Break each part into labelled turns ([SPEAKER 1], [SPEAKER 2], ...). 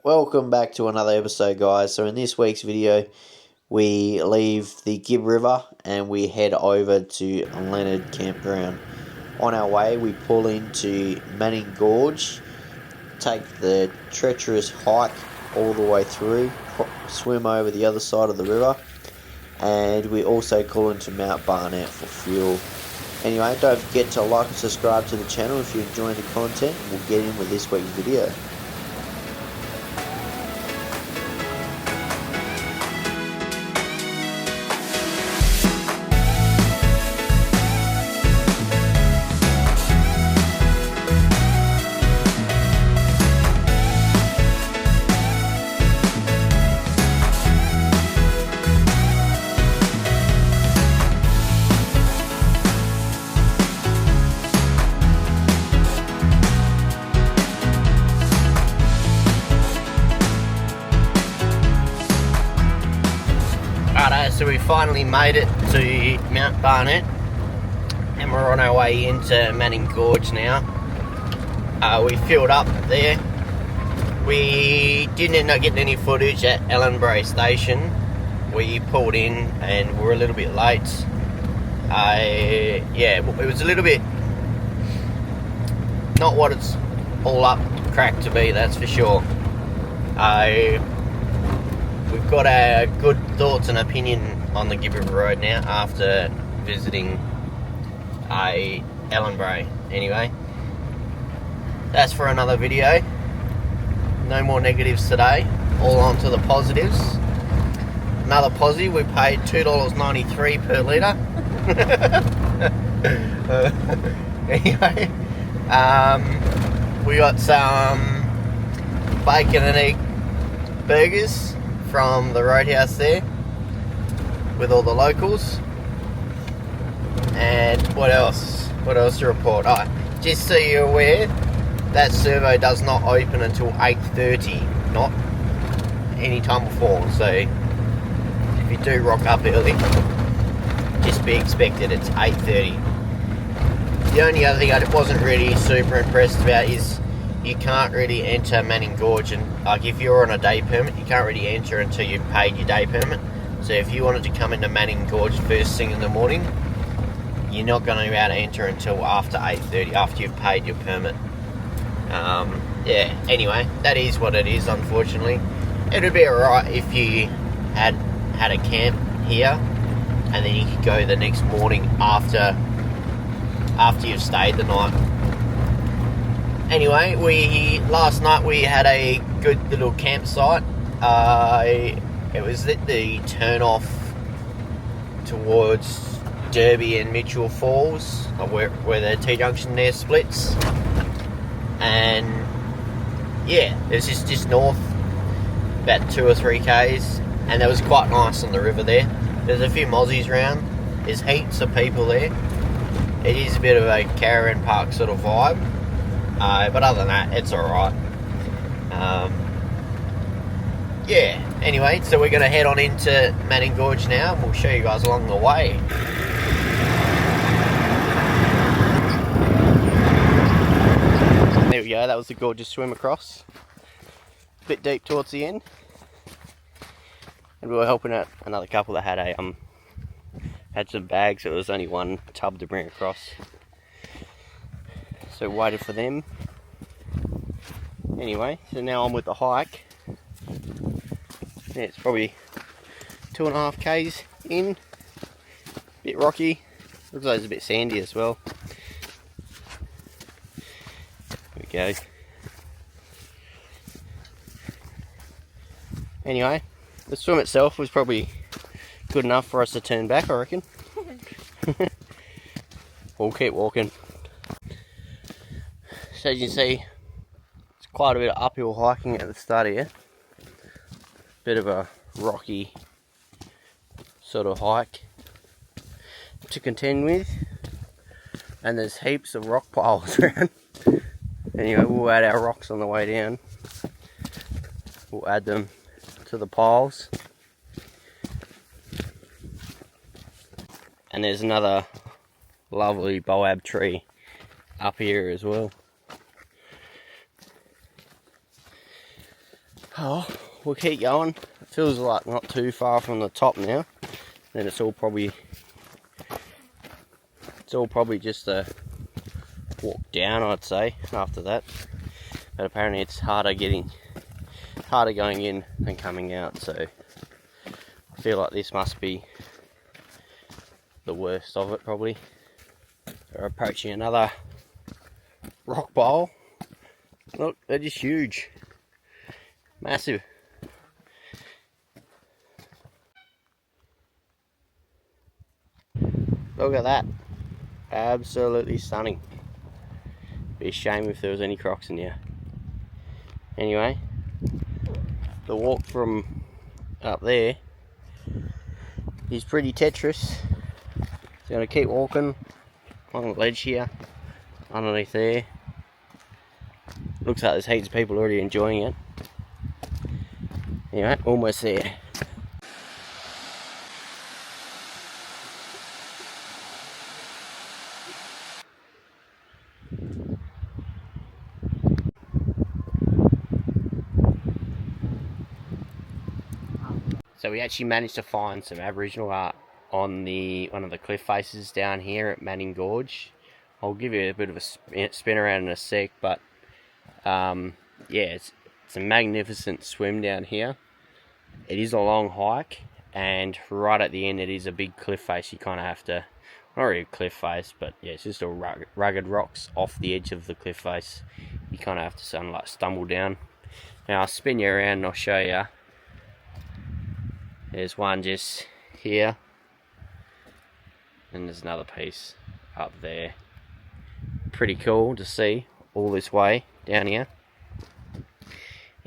[SPEAKER 1] Welcome back to another episode, guys. So in this week's video, we leave the Gibb River and we head over to Leonard Campground. On our way, we pull into Manning Gorge, take the treacherous hike all the way through, swim over the other side of the river, and we also call into Mount Barnett for fuel. Anyway, don't forget to like and subscribe to the channel if you're enjoying the content. We'll get in with this week's video. So we finally made it to Mount Barnett and we're on our way into Manning Gorge now. We filled up there. We didn't end up getting any footage at Ellenbray Station. We pulled in and we're a little bit late. Yeah, it was a little bit not what it's all up cracked to be, that's for sure. We've got our good thoughts and opinion on the Gibb River Road now after visiting Ellenbray. Anyway, that's for another video. No more negatives today, all on to the positives. Another positive, we paid $2.93 per litre. Anyway, we got some bacon and egg burgers from the roadhouse there with all the locals. And what else to report? Just so you're aware, that servo does not open until 8:30, not any time before. So if you do rock up early, just be expected, it's 8:30. The only other thing I wasn't really super impressed about is you can't really enter Manning Gorge, and like if you're on a day permit, you can't really enter until you've paid your day permit. So if you wanted to come into Manning Gorge first thing in the morning, you're not going to be able to enter until after 8:30, after you've paid your permit. Yeah, anyway, that is what it is, unfortunately. It would be alright if you had a camp here, and then you could go the next morning after you've stayed the night. Anyway, last night we had a good little campsite. It was at the turn off towards Derby and Mitchell Falls, where the T-junction there splits. And yeah, it was just north, about 2 or 3 k's, and it was quite nice on the river there. There's a few mozzies around. There's heaps of people there. It is a bit of a caravan park sort of vibe. But other than that, it's alright. Yeah, anyway, so we're going to head on into Manning Gorge now, and we'll show you guys along the way. There we go, that was a gorgeous swim across. A bit deep towards the end. And we were helping out another couple that had some bags, so there was only one tub to bring across. So waited for them. Anyway, so now I'm with the hike. Yeah, it's probably 2.5 k's in. Bit rocky. Looks like it's a bit sandy as well. There we go. Anyway, the swim itself was probably good enough for us to turn back, I reckon. We'll keep walking. So as you can see, it's quite a bit of uphill hiking at the start here. Bit of a rocky sort of hike to contend with. And there's heaps of rock piles around. Anyway, we'll add our rocks on the way down. We'll add them to the piles. And there's another lovely boab tree up here as well. Oh, we'll keep going. It feels like not too far from the top now. Then it's all probably just a walk down, I'd say, after that. But apparently it's harder going in than coming out, so I feel like this must be the worst of it probably. We're approaching another rock bowl. Look, they're just huge. Massive. Look at that. Absolutely stunning. Be a shame if there was any crocs in here. Anyway, the walk from up there is pretty Tetris. So I'm going to keep walking on the ledge here, underneath there. Looks like there's heaps of people already enjoying it. Anyway, almost there. So we actually managed to find some Aboriginal art on one of the cliff faces down here at Manning Gorge. I'll give you a bit of a spin around in a sec, but yeah, it's a magnificent swim down here. It is a long hike, and right at the end it is a big cliff face. You kind of have to, not really a cliff face, but yeah, it's just a rugged rocks off the edge of the cliff face. You kind of have to stumble down. Now I'll spin you around and I'll show you. There's one just here, and there's another piece up there. Pretty cool to see all this way down here.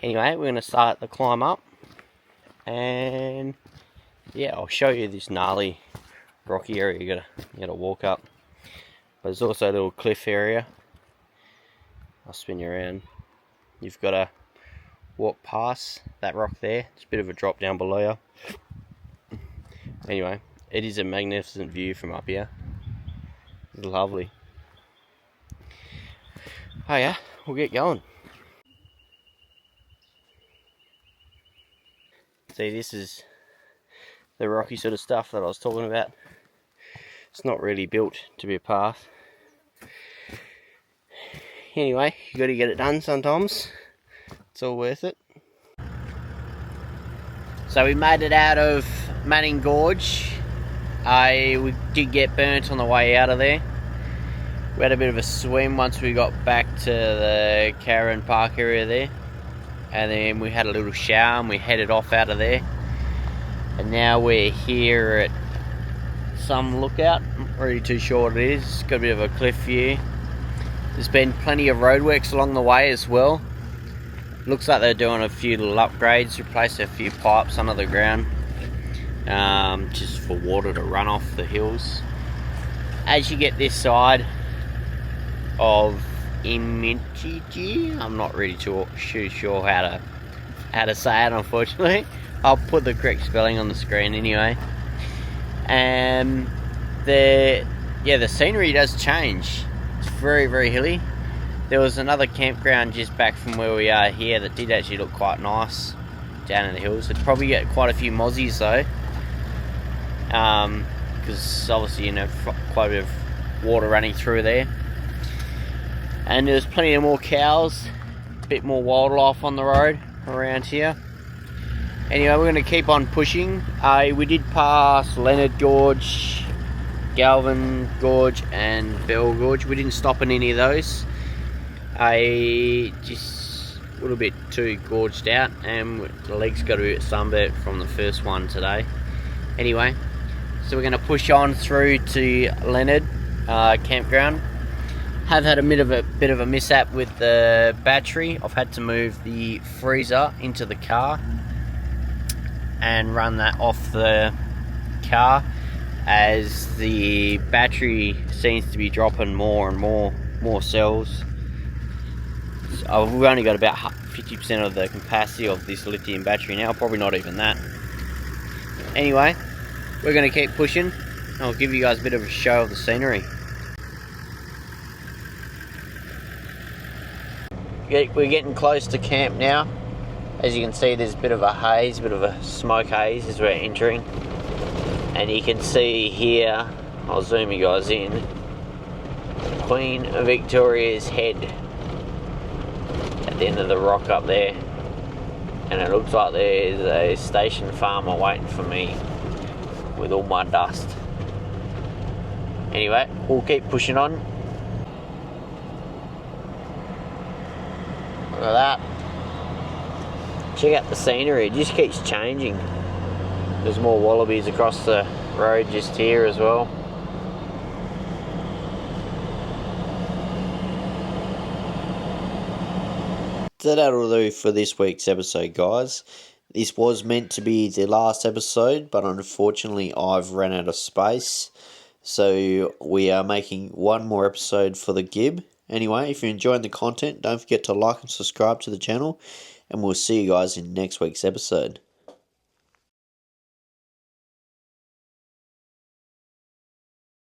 [SPEAKER 1] Anyway, we're going to start the climb up, and yeah, I'll show you this gnarly rocky area you gotta walk up. But there's also a little cliff area. I'll spin you around. You've got to walk past that rock there. It's a bit of a drop down below you. Anyway, it is a magnificent view from up here. It's lovely. Oh yeah, we'll get going. See, this is the rocky sort of stuff that I was talking about. It's not really built to be a path. Anyway, you got to get it done sometimes. It's all worth it. So we made it out of Manning Gorge. We did get burnt on the way out of there. We had a bit of a swim once we got back to the Karen Park area there. And then we had a little shower and we headed off out of there. And now we're here at some lookout. I'm not really too sure what it is. It's got a bit of a cliff view. There's been plenty of roadworks along the way as well. Looks like they're doing a few little upgrades, replacing a few pipes under the ground, just for water to run off the hills. As you get this side of Imintiji, I'm not really too sure how to say it, unfortunately. I'll put the correct spelling on the screen anyway. The scenery does change. It's very, very hilly. There was another campground just back from where we are here that did actually look quite nice down in the hills. It'd probably get quite a few mozzies though, because obviously, you know, quite a bit of water running through there. And there's plenty of more cows, a bit more wildlife on the road around here. Anyway, we're going to keep on pushing. We did pass Leonard Gorge, Galvin Gorge and Bell Gorge. We didn't stop in any of those. I just a little bit too gorged out, and the legs got a bit sunburnt from the first one today. Anyway, so we're going to push on through to Leonard campground. Have had a bit of a mishap with the battery. I've had to move the freezer into the car and run that off the car, as the battery seems to be dropping more and more cells. So we've only got about 50% of the capacity of this lithium battery now, probably not even that. Anyway, we're going to keep pushing. I'll give you guys a bit of a show of the scenery. We're getting close to camp now. As you can see, there's a bit of a haze, a bit of a smoke haze as we're entering. And you can see here, I'll zoom you guys in, Queen Victoria's Head at the end of the rock up there. And it looks like there's a station farmer waiting for me with all my dust. Anyway, we'll keep pushing on. Look at that. Check out the scenery, it just keeps changing. There's more wallabies across the road just here as well. So that'll do for this week's episode, guys. This was meant to be the last episode, but unfortunately I've run out of space. So we are making one more episode for the Gib. Anyway, if you're enjoying the content, don't forget to like and subscribe to the channel. And we'll see you guys in next week's episode.